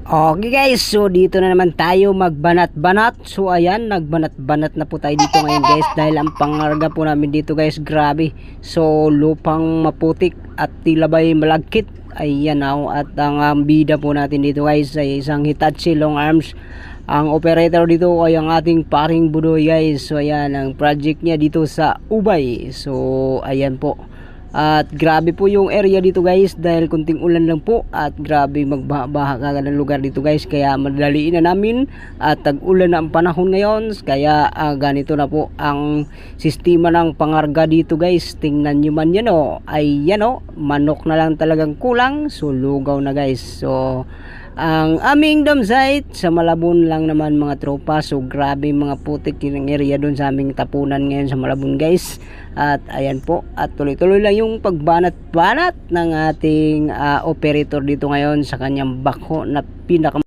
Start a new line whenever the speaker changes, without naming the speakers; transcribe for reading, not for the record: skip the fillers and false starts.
Okay guys, so dito na naman tayo magbanat-banat. So ayan, nagbanat-banat na po tayo dito ngayon guys. Dahil ang pangarga po namin dito guys, grabe. So lupang maputik at tila ba'y malagkit. Ayan ako. At ang bida po natin dito guys ay isang Hitachi long arms. Ang operator dito ay ang ating paring Budoy guys. So ayan, ang project niya dito sa Ubay. So ayan po. At grabe po yung area dito guys dahil kunting ulan lang po at grabe magbaha kagad ng lugar dito guys, kaya madaliin na namin at tag-ulan na ang panahon ngayon, kaya ganito na po ang sistema ng pangarga dito guys. Tingnan nyo man yan ay yan manok na lang talagang kulang, so lugaw na guys. So ang aming dam site sa Malabon lang naman mga tropa. So grabe mga putik yung area doon sa aming tapunan ngayon sa Malabon guys. At ayan po, at tuloy-tuloy lang yung pagbanat-banat ng ating operator dito ngayon sa kanyang bako na pinaka